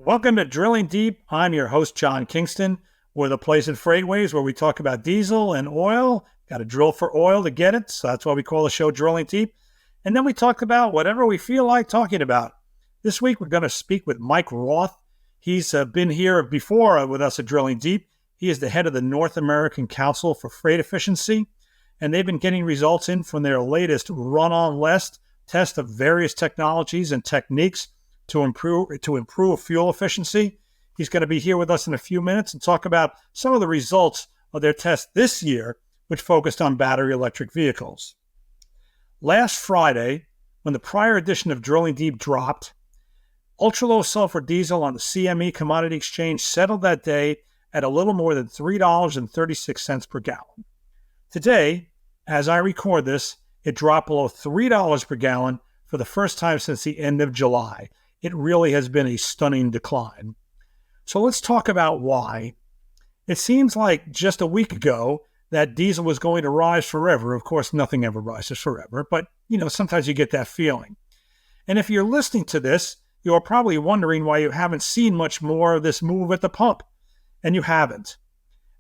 Welcome to Drilling Deep. I'm your host, John Kingston. We're the place at FreightWaves where we talk about diesel and oil. Got to drill for oil to get it, so that's why we call the show Drilling Deep. And then we talk about whatever we feel like talking about. This week, we're going to speak with Mike Roeth. He's been here before with us at Drilling Deep. He is the head of the North American Council for Freight Efficiency, and they've been getting results in from their latest run-on-less test of various technologies and techniques to improve fuel efficiency. He's going to be here with us in a few minutes and talk about some of the results of their test this year, which focused on battery electric vehicles. Last Friday, when the prior edition of Drilling Deep dropped, ultra-low sulfur diesel on the CME Commodity Exchange settled that day at a little more than $3.36 per gallon. Today, as I record this, it dropped below $3 per gallon for the first time since the end of July. It really has been a stunning decline. So let's talk about why. It seems like just a week ago that diesel was going to rise forever. Of course, nothing ever rises forever, but sometimes you get that feeling. And if you're listening to this, you're probably wondering why you haven't seen much more of this move at the pump. And you haven't.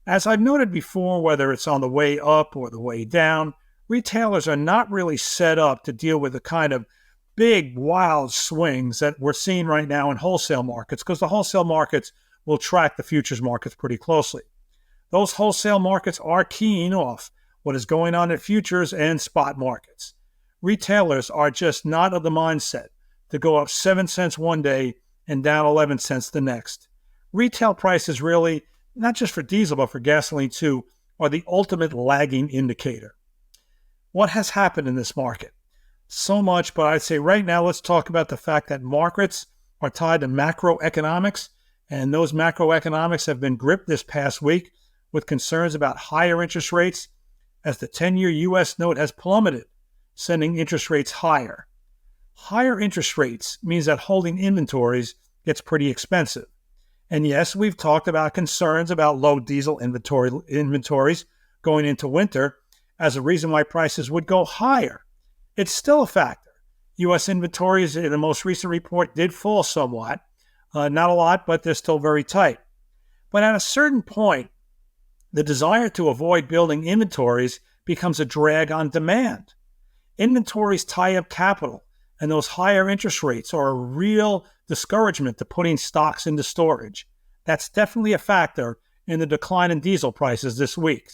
As I've noted before, whether it's on the way up or the way down, retailers are not really set up to deal with the kind of big, wild swings that we're seeing right now in wholesale markets, because the wholesale markets will track the futures markets pretty closely. Those wholesale markets are keying off what is going on in futures and spot markets. Retailers are just not of the mindset to go up 7 cents one day and down 11 cents the next. Retail prices really, not just for diesel, but for gasoline too, are the ultimate lagging indicator. What has happened in this market? So much, but I'd say right now let's talk about the fact that markets are tied to macroeconomics, and those macroeconomics have been gripped this past week with concerns about higher interest rates as the 10-year U.S. note has plummeted, sending interest rates higher. Higher interest rates means that holding inventories gets pretty expensive. And yes, we've talked about concerns about low diesel inventories going into winter as a reason why prices would go higher. It's still a factor. U.S. inventories in the most recent report did fall somewhat. Not a lot, but they're still very tight. But at a certain point, the desire to avoid building inventories becomes a drag on demand. Inventories tie up capital, and those higher interest rates are a real discouragement to putting stocks into storage. That's definitely a factor in the decline in diesel prices this week.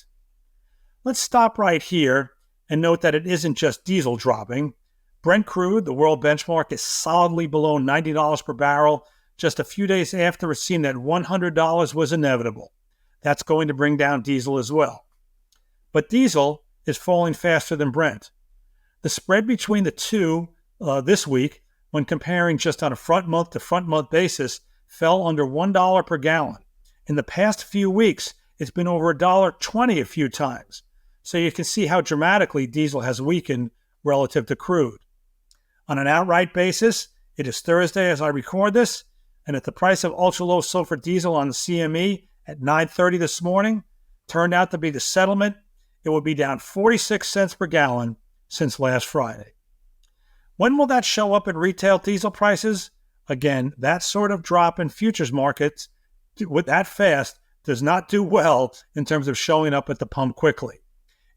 Let's stop right here and note that it isn't just diesel dropping. Brent crude, the world benchmark, is solidly below $90 per barrel just a few days after it seemed that $100 was inevitable. That's going to bring down diesel as well. But diesel is falling faster than Brent. The spread between the two this week, when comparing just on a front month to front month basis, fell under $1 per gallon. In the past few weeks, it's been over $1.20 a few times. So you can see how dramatically diesel has weakened relative to crude. On an outright basis, it is Thursday as I record this, and at the price of ultra-low sulfur diesel on the CME at 9:30 this morning turned out to be the settlement, it would be down 46 cents per gallon since last Friday. When will that show up in retail diesel prices? Again, that sort of drop in futures markets with that fast does not do well in terms of showing up at the pump quickly.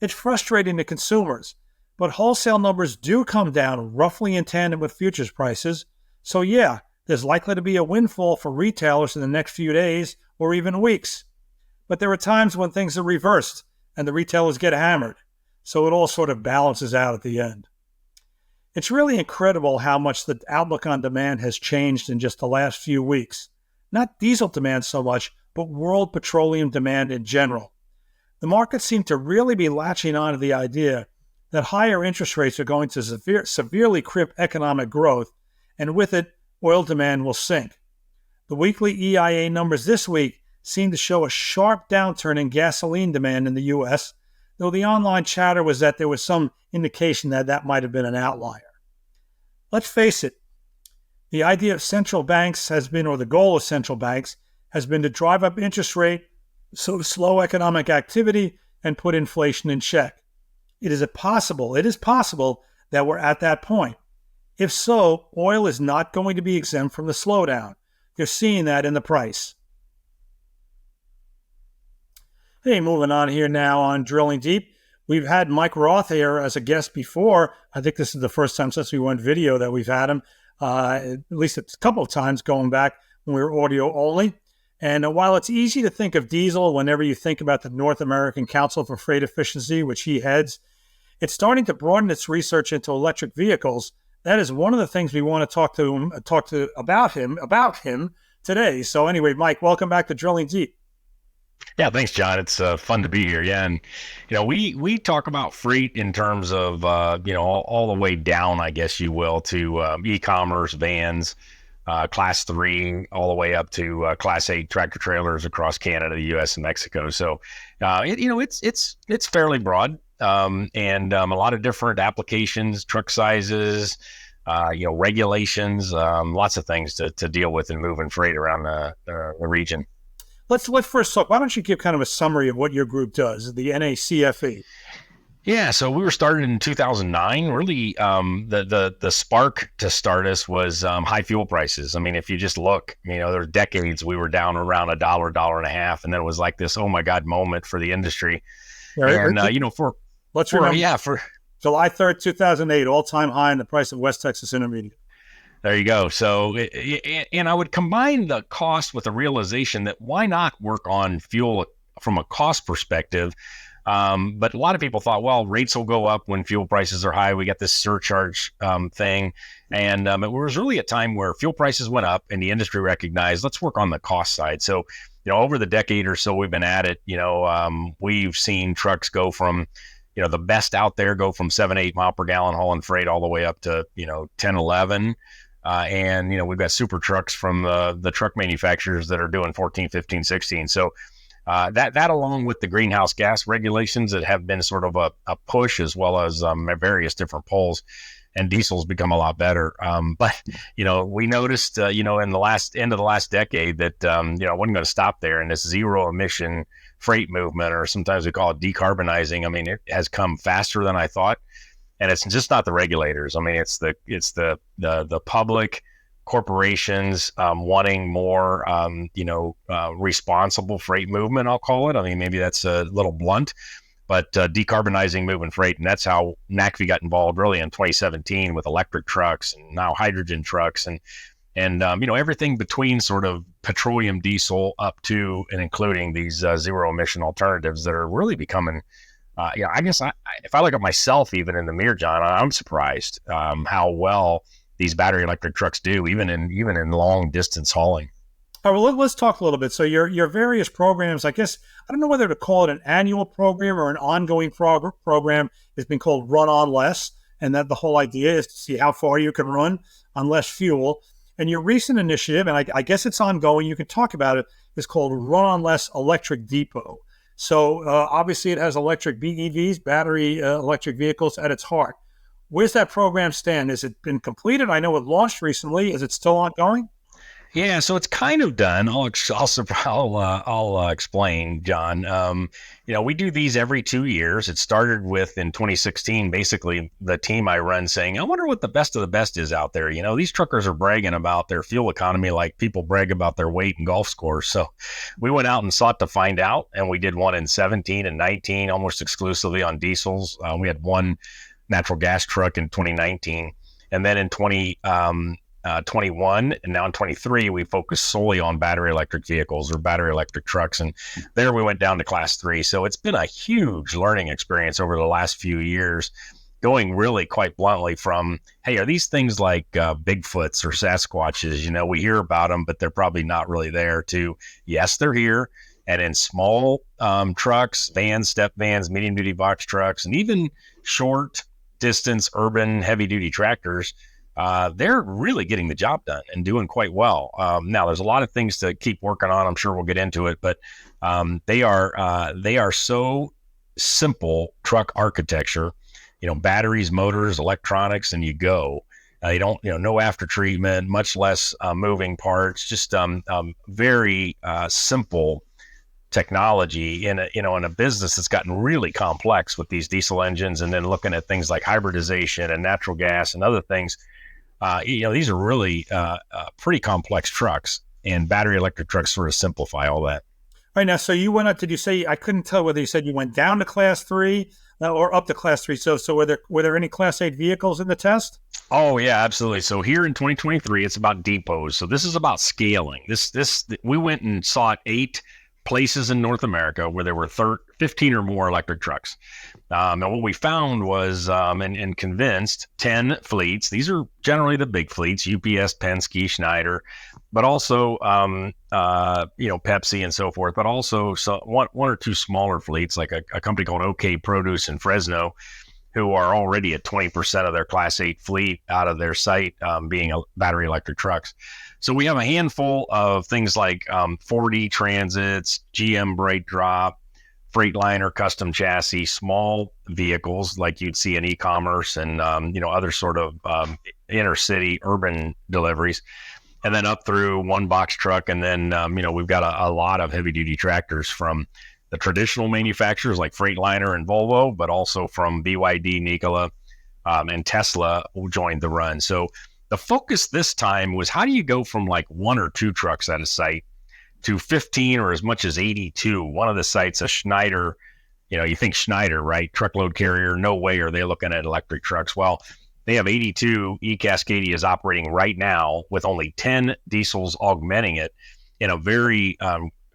It's frustrating to consumers, but wholesale numbers do come down roughly in tandem with futures prices. So yeah, there's likely to be a windfall for retailers in the next few days or even weeks. But there are times when things are reversed and the retailers get hammered. So it all sort of balances out at the end. It's really incredible how much the outlook on demand has changed in just the last few weeks. Not diesel demand so much, but world petroleum demand in general. The markets seem to really be latching on to the idea that higher interest rates are going to severely crimp economic growth, and with it, oil demand will sink. The weekly EIA numbers this week seem to show a sharp downturn in gasoline demand in the U.S., though the online chatter was that there was some indication that that might have been an outlier. Let's face it, the idea of central banks has been, or the goal of central banks, has been to drive up interest rate, so slow economic activity, and put inflation in check. It is possible that we're at that point. If so, oil is not going to be exempt from the slowdown. you're seeing that in the price. Hey, moving on here now on Drilling Deep. We've had Mike Roeth here as a guest before. I think this is the first time since we went video that we've had him, at least a couple of times going back when we were audio only. And while it's easy to think of diesel whenever you think about the North American Council for Freight Efficiency, which he heads, it's starting to broaden its research into electric vehicles. That is one of the things we want to talk about him today. So anyway, Mike, welcome back to Drilling Deep. Yeah, thanks, John. It's fun to be here. Yeah, and we talk about freight in terms of all the way down, I guess you will, to e-commerce, vans, class 3, all the way up to class 8 tractor trailers across Canada, the U.S., and Mexico. So, it's fairly broad, and a lot of different applications, truck sizes, regulations, lots of things to deal with in moving freight around the region. Let's first talk. Why don't you give kind of a summary of what your group does, the NACFE? Yeah, so we were started in 2009. Really, the spark to start us was high fuel prices. I mean, if you just look, there were decades we were down around $1, $1.50, and then it was like this, oh my God, moment for the industry. And let's remember, for July 3rd, 2008, all-time high in the price of West Texas Intermediate. There you go. So, and I would combine the cost with the realization that why not work on fuel from a cost perspective? But a lot of people thought, well, rates will go up when fuel prices are high. We got this surcharge thing. And it was really a time where fuel prices went up and the industry recognized, let's work on the cost side. So, over the decade or so we've been at it, we've seen trucks go from, the best out there go from 7-8 mile per gallon hauling freight all the way up to, 10, 11. And, we've got super trucks from the truck manufacturers that are doing 14, 15, 16. So that along with the greenhouse gas regulations that have been sort of a push, as well as various different polls, and diesel's become a lot better. But, we noticed, in the end of the last decade that, I wasn't going to stop there. And this zero emission freight movement, or sometimes we call it decarbonizing, I mean, it has come faster than I thought. And it's just not the regulators. I mean, it's the public corporations wanting more, responsible freight movement, I'll call it. I mean, maybe that's a little blunt, but decarbonizing moving freight. And that's how NACFE got involved really in 2017 with electric trucks and now hydrogen trucks and everything between sort of petroleum diesel up to and including these zero emission alternatives that are really becoming I guess if I look at myself, even in the mirror, John, I'm surprised how well these battery electric trucks do, even in long distance hauling. All right, well, let's talk a little bit. So your various programs, I guess, I don't know whether to call it an annual program or an ongoing program. It's been called Run on Less, and that the whole idea is to see how far you can run on less fuel. And your recent initiative, and I guess it's ongoing, you can talk about it, is called Run on Less Electric Depot. So obviously it has electric BEVs, battery electric vehicles at its heart. Where's that program stand? Has it been completed? I know it launched recently. Is it still ongoing? Yeah, so it's kind of done. I'll explain, John. We do these every 2 years. It started with in 2016, basically the team I run saying, I wonder what the best of the best is out there. These truckers are bragging about their fuel economy like people brag about their weight and golf scores. So we went out and sought to find out, and we did one in 17 and 19, almost exclusively on diesels. We had one natural gas truck in 2019, and then in 21 and now in 23 we focus solely on battery electric vehicles or battery electric trucks, and there we went down to class 3. So it's been a huge learning experience over the last few years, going really quite bluntly from, hey, are these things like Bigfoots or Sasquatches? We hear about them, but they're probably not really there, to yes, they're here. And in small trucks, vans, step vans, medium duty box trucks, and even short distance urban heavy duty tractors, they're really getting the job done and doing quite well. Now, there's a lot of things to keep working on. I'm sure we'll get into it, but they are so simple truck architecture. Batteries, motors, electronics, and you go. You don't, no after treatment, much less moving parts. Just very simple technology in a business that's gotten really complex with these diesel engines, and then looking at things like hybridization and natural gas and other things. These are really pretty complex trucks. and battery electric trucks sort of simplify all that. All right, now, so you went up, did you say, I couldn't tell whether you said you went down to class 3 or up to class 3. So were there any class 8 vehicles in the test? Oh yeah, absolutely. So here in 2023, it's about depots. So this is about scaling. We went and sought 8 places in North America where there were 15 or more electric trucks. And what we found was, and convinced 10 fleets. These are generally the big fleets: UPS, Penske, Schneider, but also, Pepsi and so forth. But also one or two smaller fleets, like a company called OK Produce in Fresno, who are already at 20% of their Class 8 fleet out of their site being battery electric trucks. So we have a handful of things like 4D Transits, GM Bright Drop, Freightliner custom chassis, small vehicles like you'd see in e-commerce and other sort of inner city urban deliveries, and then up through one box truck, and then we've got a lot of heavy duty tractors from the traditional manufacturers like Freightliner and Volvo, but also from BYD, Nikola, and Tesla who joined the run. So the focus this time was, how do you go from like 1 or 2 trucks at a site to 15 or as much as 82? One of the sites, a Schneider, you think Schneider, right? Truckload carrier, no way are they looking at electric trucks. Well, they have 82 e-Cascadia is operating right now with only 10 diesels augmenting it in a very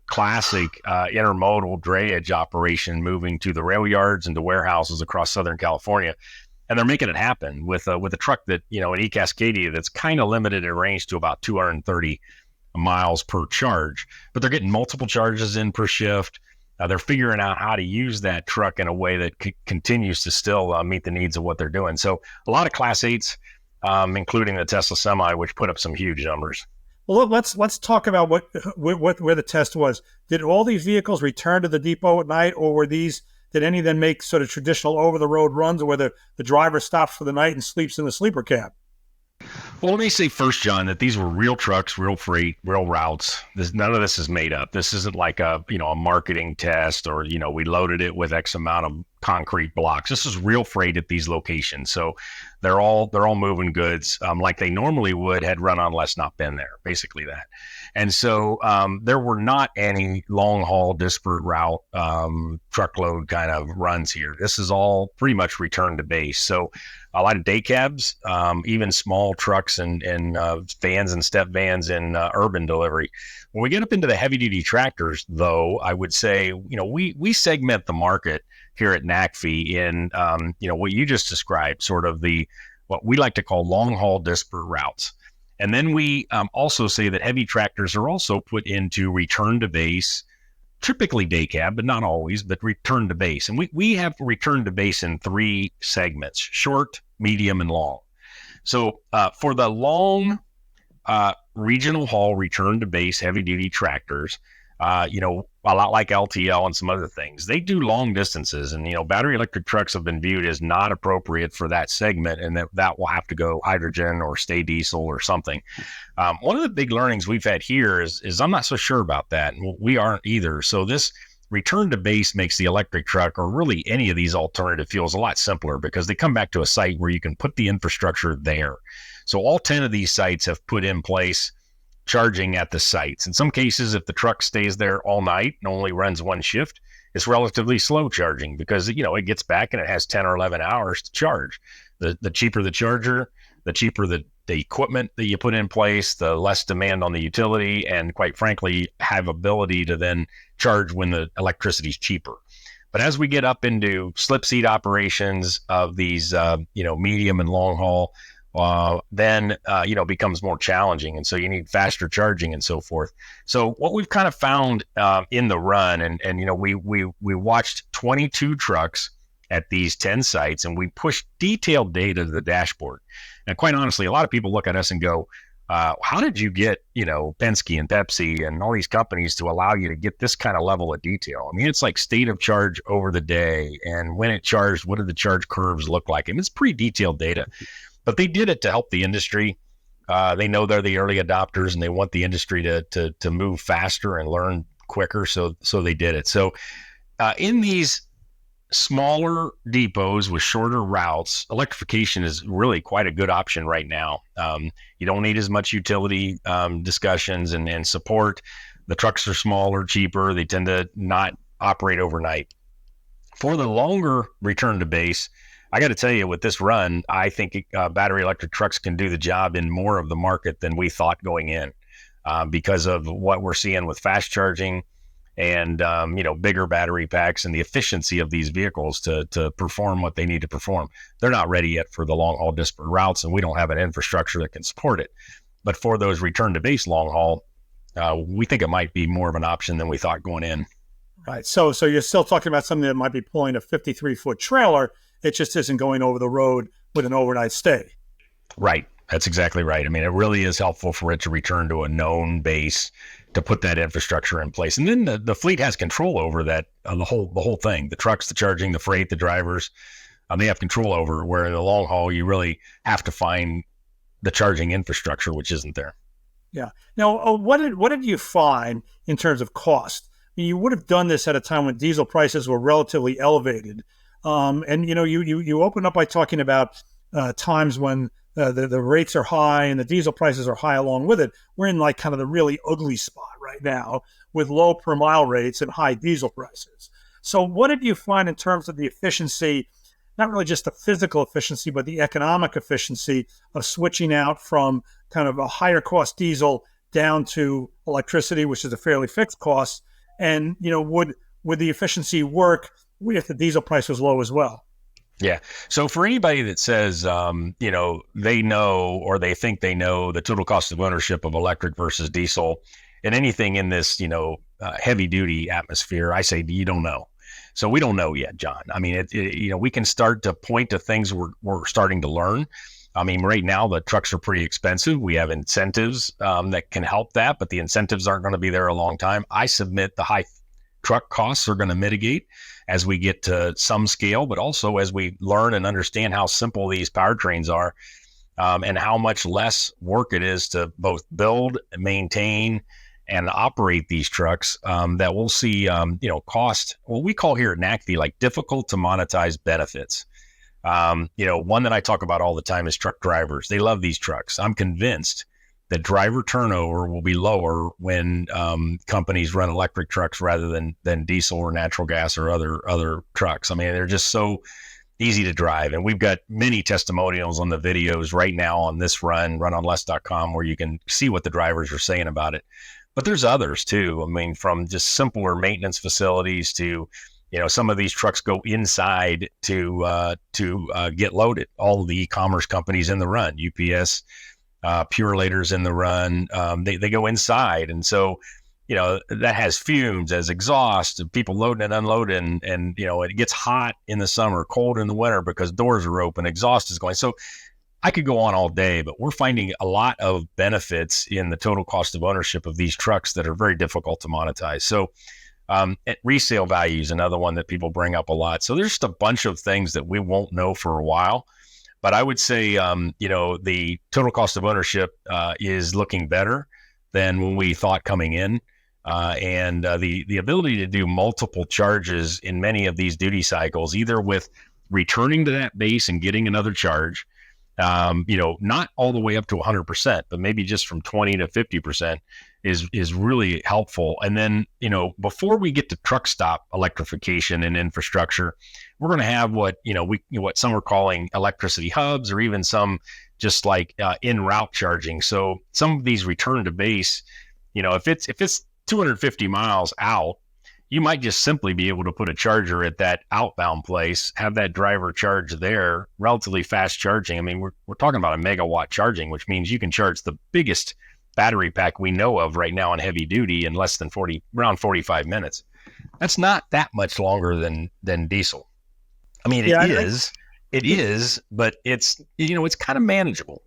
classic intermodal drayage operation, moving to the rail yards and to warehouses across Southern California. And they're making it happen with a truck that, an e-Cascadia that's kind of limited in range to about 230 miles per charge, but they're getting multiple charges in per shift. They're figuring out how to use that truck in a way that continues to still meet the needs of what they're doing. So a lot of Class 8s, including the Tesla Semi, which put up some huge numbers. Well, let's talk about where the test was. Did all these vehicles return to the depot at night, or did any of them make sort of traditional over-the-road runs where the driver stops for the night and sleeps in the sleeper cab? Well, let me say first, John, that these were real trucks, real freight, real routes. None of this is made up. This isn't like a marketing test, or, we loaded it with X amount of concrete blocks. This is real freight at these locations. So they're all moving goods like they normally would had run on less not been there, basically that. And so there were not any long haul disparate route truckload kind of runs here. This is all pretty much return to base. So a lot of day cabs, even small trucks and vans and step vans in urban delivery. When we get up into the heavy duty tractors, though, I would say, we segment the market here at NACFE in, what you just described, sort of what we like to call long haul disparate routes. And then we also say that heavy tractors are also put into return to base, typically day cab, but not always, but return to base. And we have return to base in 3 segments: short, medium, and long. So for the long regional haul return to base heavy duty tractors, a lot like LTL and some other things, they do long distances, and battery electric trucks have been viewed as not appropriate for that segment, and that will have to go hydrogen or stay diesel or something. One of the big learnings we've had here is I'm not so sure about that, and we aren't either. So this return to base makes the electric truck, or really any of these alternative fuels, a lot simpler, because they come back to a site where you can put the infrastructure there. So all 10 of these sites have put in place charging at the sites. In some cases, if the truck stays there all night and only runs one shift, it's relatively slow charging because, it gets back and it has 10 or 11 hours to charge. The cheaper the charger, the cheaper the equipment that you put in place, the less demand on the utility, and quite frankly, have ability to then charge when the electricity is cheaper. But as we get up into slip seat operations of these, medium and long haul, then becomes more challenging, and so you need faster charging and so forth. So what we've kind of found in the run, and we watched 22 trucks at these 10 sites, and we pushed detailed data to the dashboard. And quite honestly, a lot of people look at us and go, how did you get Penske and Pepsi and all these companies to allow you to get this kind of level of detail? I mean, it's like state of charge over the day, and when it charged, what did the charge curves look like? I mean, it's pretty detailed data. But they did it to help the industry. They know they're the early adopters, and they want the industry to move faster and learn quicker. So they did it. So in these smaller depots with shorter routes, electrification is really quite a good option right now. You don't need as much utility discussions and support. The trucks are smaller, cheaper. They tend to not operate overnight. For the longer return to base, I got to tell you, with this run, I think battery electric trucks can do the job in more of the market than we thought going in, because of what we're seeing with fast charging and bigger battery packs and the efficiency of these vehicles to perform what they need to perform. They're not ready yet for the long haul disparate routes, and we don't have an infrastructure that can support it. But for those return to base long haul, we think it might be more of an option than we thought going in. Right. So you're still talking about something that might be pulling a 53-foot trailer. It just isn't going over the road with an overnight stay. Right. That's exactly right. I mean, it really is helpful for it to return to a known base, to put that infrastructure in place. And then the fleet has control over that, the whole thing, the trucks, the charging, the freight, the drivers, they have control over, where in the long haul, you really have to find the charging infrastructure, which isn't there. Yeah. Now, what did you find in terms of cost? I mean, you would have done this at a time when diesel prices were relatively elevated. And you open up by talking about times when the rates are high and the diesel prices are high along with it. We're in like kind of the really ugly spot right now with low per mile rates and high diesel prices. So what did you find in terms of the efficiency, not really just the physical efficiency, but the economic efficiency of switching out from kind of a higher cost diesel down to electricity, which is a fairly fixed cost? And, would the efficiency work if the diesel price was low as well? Yeah. So for anybody that says, they know, or they think they know the total cost of ownership of electric versus diesel and anything in this, heavy duty atmosphere, I say, you don't know. So we don't know yet, John. I mean, we can start to point to things we're starting to learn. I mean, right now the trucks are pretty expensive. We have incentives that can help that, but the incentives aren't going to be there a long time. I submit the high truck costs are going to mitigate as we get to some scale, but also as we learn and understand how simple these powertrains are, and how much less work it is to both build, maintain, and operate these trucks, that we'll see, cost, what we call here at NACV, like difficult to monetize benefits. One that I talk about all the time is truck drivers. They love these trucks. I'm convinced that driver turnover will be lower when companies run electric trucks rather than diesel or natural gas or other trucks. I mean, they're just so easy to drive. And we've got many testimonials on the videos right now on this runonless.com, where you can see what the drivers are saying about it. But there's others too. I mean, from just simpler maintenance facilities to, some of these trucks go inside to get loaded. All of the e-commerce companies in the run, UPS, Purelator's in the run, they go inside. And so, that has fumes as exhaust, and people loading and unloading, and it gets hot in the summer, cold in the winter because doors are open, exhaust is going. So I could go on all day, but we're finding a lot of benefits in the total cost of ownership of these trucks that are very difficult to monetize. So resale value is another one that people bring up a lot. So there's just a bunch of things that we won't know for a while. But I would say, the total cost of ownership is looking better than when we thought coming in. And the ability to do multiple charges in many of these duty cycles, either with returning to that base and getting another charge, not all the way up to 100%, but maybe just from 20 to 50% is really helpful. And then, before we get to truck stop electrification and infrastructure, we're going to have what some are calling electricity hubs, or even some just like in route charging. So some of these return to base, if it's 250 miles out, you might just simply be able to put a charger at that outbound place, have that driver charge there, relatively fast charging. I mean, we're talking about a megawatt charging, which means you can charge the biggest battery pack we know of right now in heavy duty in less than around 45 minutes. That's not that much longer than diesel. I mean, it is, but it's kind of manageable.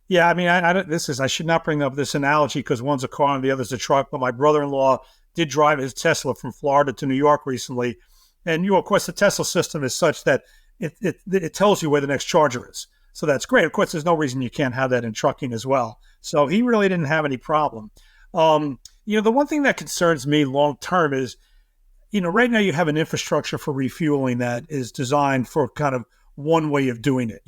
Yeah, I mean, I should not bring up this analogy because one's a car and the other's a truck, but my brother-in-law did drive his Tesla from Florida to New York recently. And, of course, the Tesla system is such that it tells you where the next charger is. So that's great. Of course, there's no reason you can't have that in trucking as well. So he really didn't have any problem. The one thing that concerns me long term is right now you have an infrastructure for refueling that is designed for kind of one way of doing it.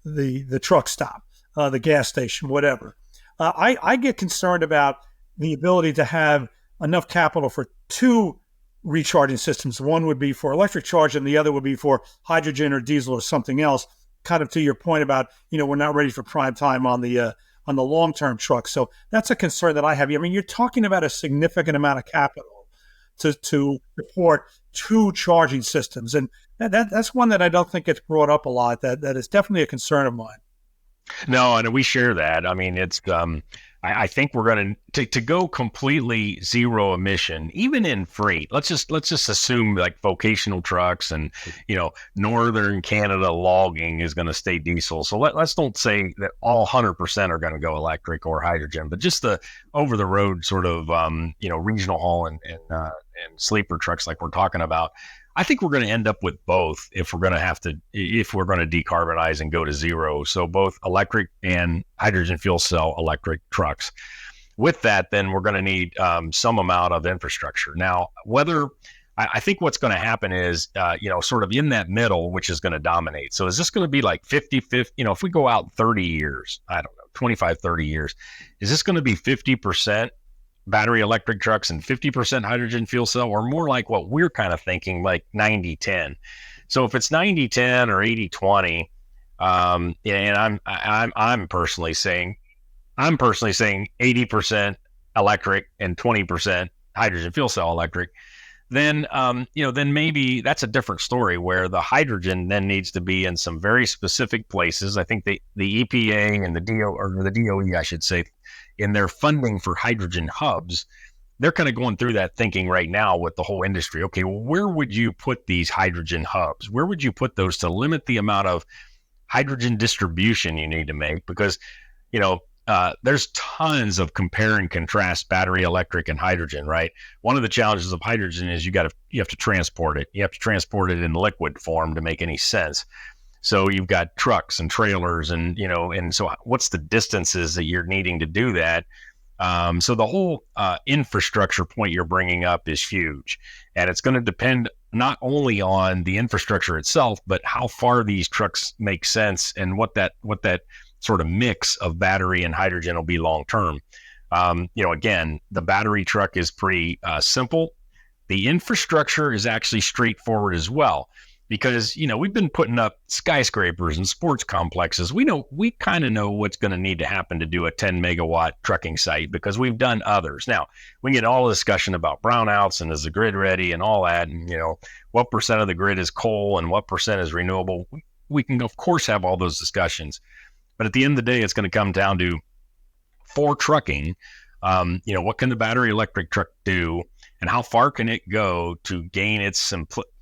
The truck stop, the gas station, whatever. I get concerned about the ability to have enough capital for two recharging systems. One would be for electric charge, and the other would be for hydrogen or diesel or something else. Kind of to your point about, we're not ready for prime time on the long-term truck. So that's a concern that I have. I mean, you're talking about a significant amount of capital to support two charging systems. And that's one that I don't think gets brought up a lot. That is definitely a concern of mine. No, and we share that. I mean, it's I think we're going to go completely zero emission, even in freight. Let's just assume like vocational trucks and northern Canada logging is going to stay diesel. So let's don't say that all 100% are going to go electric or hydrogen, but just the over the road sort of regional haul and sleeper trucks like we're talking about. I think we're going to end up with both if we're going to decarbonize and go to zero. So both electric and hydrogen fuel cell electric trucks. With that, then we're going to need some amount of infrastructure. Now, I think what's going to happen is, sort of in that middle, which is going to dominate. So is this going to be like 50-50? If we go out 30 years, I don't know, 25, 30 years, is this going to be 50% battery electric trucks and 50% hydrogen fuel cell, or more like what we're kind of thinking, like 90-10. So if it's 90-10 or 80-20, and I'm personally saying 80% electric and 20% hydrogen fuel cell electric, then then maybe that's a different story where the hydrogen then needs to be in some very specific places. I think the EPA and the DOE, I should say, in their funding for hydrogen hubs, they're kind of going through that thinking right now with the whole industry. Okay, well, where would you put these hydrogen hubs? Where would you put those to limit the amount of hydrogen distribution you need to make? Because, there's tons of compare and contrast battery electric and hydrogen, right? One of the challenges of hydrogen is you have to transport it. You have to transport it in liquid form to make any sense. So you've got trucks and trailers and so what's the distances that you're needing to do that? So the whole infrastructure point you're bringing up is huge, and it's going to depend not only on the infrastructure itself, but how far these trucks make sense and what that sort of mix of battery and hydrogen will be long term. Again, the battery truck is pretty simple. The infrastructure is actually straightforward as well. Because, we've been putting up skyscrapers and sports complexes. We kind of know what's going to need to happen to do a 10 megawatt trucking site because we've done others. Now, we get all the discussion about brownouts and is the grid ready and all that. And, what percent of the grid is coal and what percent is renewable. We can, of course, have all those discussions. But at the end of the day, it's going to come down to, for trucking, what can the battery electric truck do and how far can it go to gain its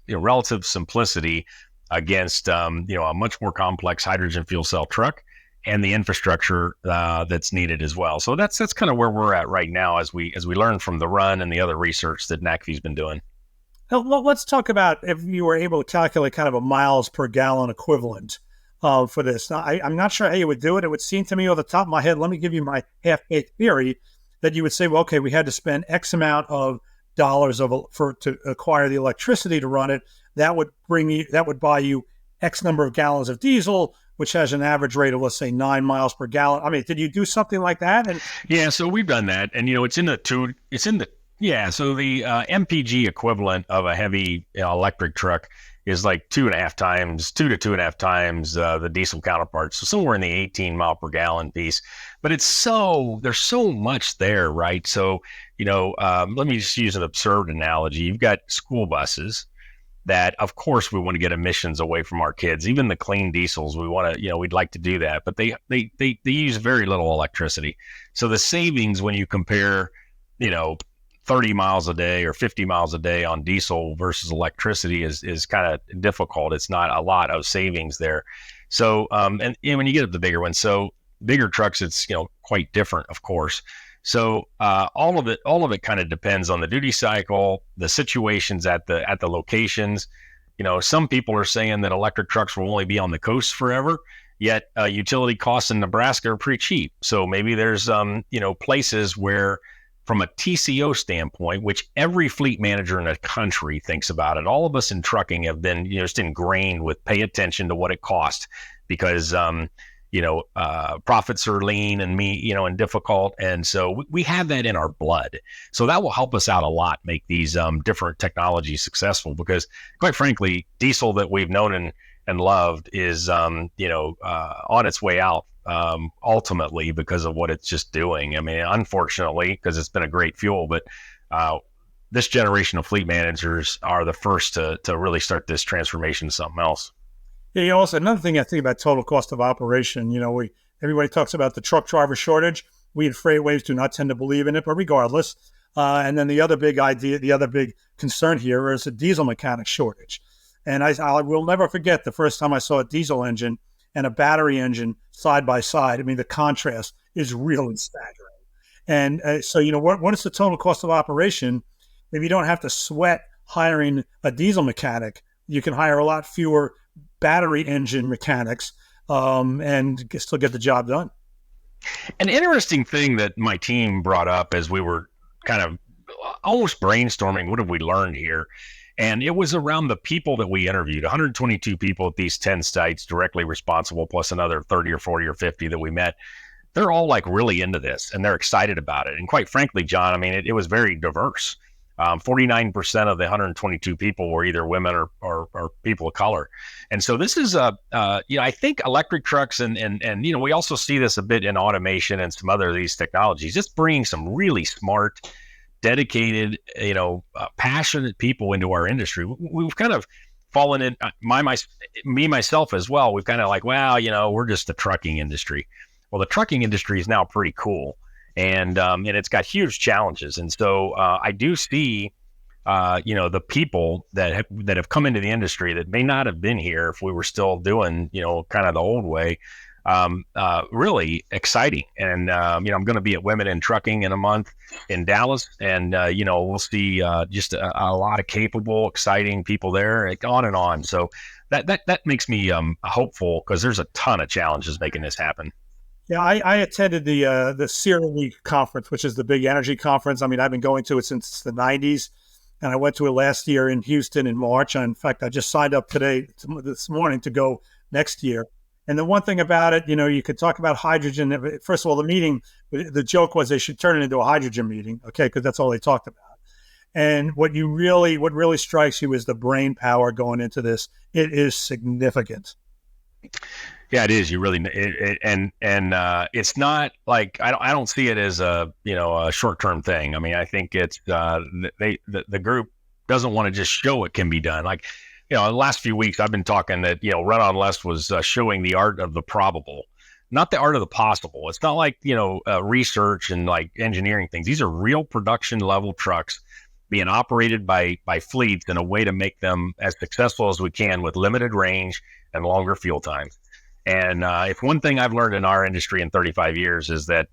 relative simplicity against a much more complex hydrogen fuel cell truck and the infrastructure that's needed as well. So that's kind of where we're at right now as we learn from the run and the other research that NACFE's been doing. Now, let's talk about if you were able to calculate kind of a miles per gallon equivalent for this. Now, I'm not sure how you would do it. It would seem to me off the top of my head, let me give you my half-baked theory, that you would say, well, okay, we had to spend X amount of dollars to acquire the electricity to run it. That would buy you X number of gallons of diesel, which has an average rate of, let's say, 9 miles per gallon. I mean, did you do something like that? And yeah, so we've done that, and so the MPG equivalent of a heavy electric truck is like 2.5 times the diesel counterpart. So somewhere in the 18 mile per gallon piece. But there's so much there, right? So, let me just use an absurd analogy. You've got school buses that, of course, we want to get emissions away from our kids. Even the clean diesels, we want to, we'd like to do that, but they use very little electricity. So the savings when you compare, 30 miles a day or 50 miles a day on diesel versus electricity is kind of difficult. It's not a lot of savings there. So, and when you get up the bigger ones, so bigger trucks, it's, quite different, of course. So all of it kind of depends on the duty cycle, the situations at the locations. Some people are saying that electric trucks will only be on the coast forever, yet utility costs in Nebraska are pretty cheap. So maybe there's places where from a TCO standpoint, which every fleet manager in the country thinks about it. All of us in trucking have been, just ingrained with pay attention to what it costs because, profits are lean and and difficult. And so we have that in our blood. So that will help us out a lot, make these different technologies successful because quite frankly, diesel that we've known and loved is, on its way out. Ultimately because of what it's just doing. I mean, unfortunately, because it's been a great fuel, but this generation of fleet managers are the first to really start this transformation to something else. Yeah, also another thing I think about total cost of operation, everybody talks about the truck driver shortage. We at FreightWaves do not tend to believe in it, but regardless. And then the other big concern here is a diesel mechanic shortage. And I will never forget the first time I saw a diesel engine and a battery engine side by side. I mean, the contrast is really staggering. And so, what is the total cost of operation? If you don't have to sweat hiring a diesel mechanic, you can hire a lot fewer battery engine mechanics and still get the job done. An interesting thing that my team brought up as we were kind of almost brainstorming, what have we learned here? And it was around the people that we interviewed, 122 people at these 10 sites directly responsible, plus another 30 or 40 or 50 that we met. They're all like really into this and they're excited about it. And quite frankly, John, I mean, it was very diverse. 49% of the 122 people were either women or people of color. And so this is I think electric trucks and we also see this a bit in automation and some other of these technologies, just bringing some really smart, dedicated, passionate people into our industry. We've kind of fallen in myself as well. We've kind of like, we're just the trucking industry. Well, the trucking industry is now pretty cool, and it's got huge challenges. And so I do see, the people that have come into the industry that may not have been here if we were still doing, kind of the old way. Really exciting. And, I'm going to be at Women in Trucking in a month in Dallas. And, we'll see just a lot of capable, exciting people there, on and on. So that makes me hopeful because there's a ton of challenges making this happen. Yeah, I attended the CERAWeek conference, which is the big energy conference. I mean, I've been going to it since the 90s. And I went to it last year in Houston in March. In fact, I just signed up this morning to go next year. And the one thing about it, you could talk about hydrogen. First of all, the meeting, the joke was they should turn it into a hydrogen meeting, okay, because that's all they talked about. And what really strikes you is the brain power going into this. It is significant. Yeah, it is. You really, it's not like I don't see it as a short-term thing. I mean, I think it's the group doesn't want to just show it can be done. Like, the last few weeks I've been talking that Run on Less was showing the art of the probable, not the art of the possible. It's not like research and like engineering things. These are real production level trucks being operated by fleets in a way to make them as successful as we can with limited range and longer fuel times. And if one thing I've learned in our industry in 35 years is that,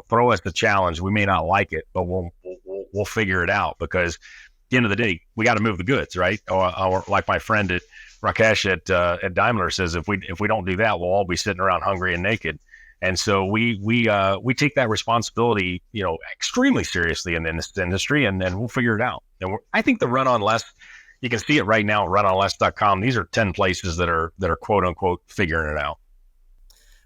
throw us the challenge. We may not like it, but we'll figure it out because at the end of the day, we got to move the goods, right? Or like my friend Rakesh at Daimler says, if we don't do that, we'll all be sitting around hungry and naked. And so we take that responsibility, extremely seriously in this industry, and then we'll figure it out. And I think the Run on Less, you can see it right now at runonless.com. These are 10 places that are quote unquote figuring it out.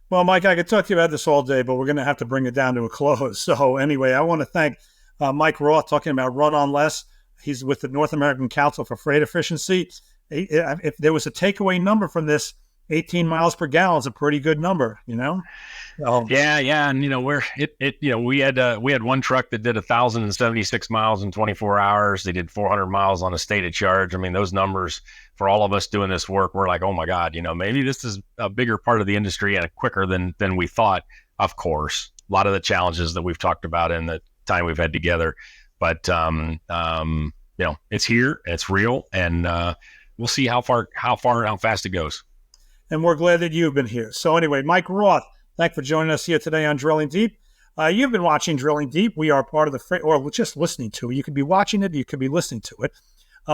Well, Mike, I could talk to you about this all day, but we're going to have to bring it down to a close. So anyway, I want to thank Mike Roeth talking about Run on Less. He's with the North American Council for Freight Efficiency. If there was a takeaway number from this, 18 miles per gallon is a pretty good number, Yeah, and we had one truck that did 1,076 miles in 24 hours. They did 400 miles on a stated charge. I mean, those numbers for all of us doing this work, we're like, oh my God, maybe this is a bigger part of the industry and quicker than we thought. Of course, a lot of the challenges that we've talked about in the time we've had together, but it's here, it's real, and we'll see how fast it goes. And we're glad that you've been here. So anyway, Mike Roeth, thanks for joining us here today on Drilling Deep. You've been watching Drilling Deep. We are part of the or just listening to it. You could be watching it, you could be listening to it.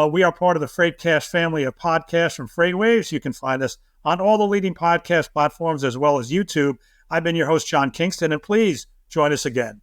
We are part of the Freightcast family of podcasts from FreightWaves. You can find us on all the leading podcast platforms as well as YouTube. I've been your host, John Kingston, and please join us again.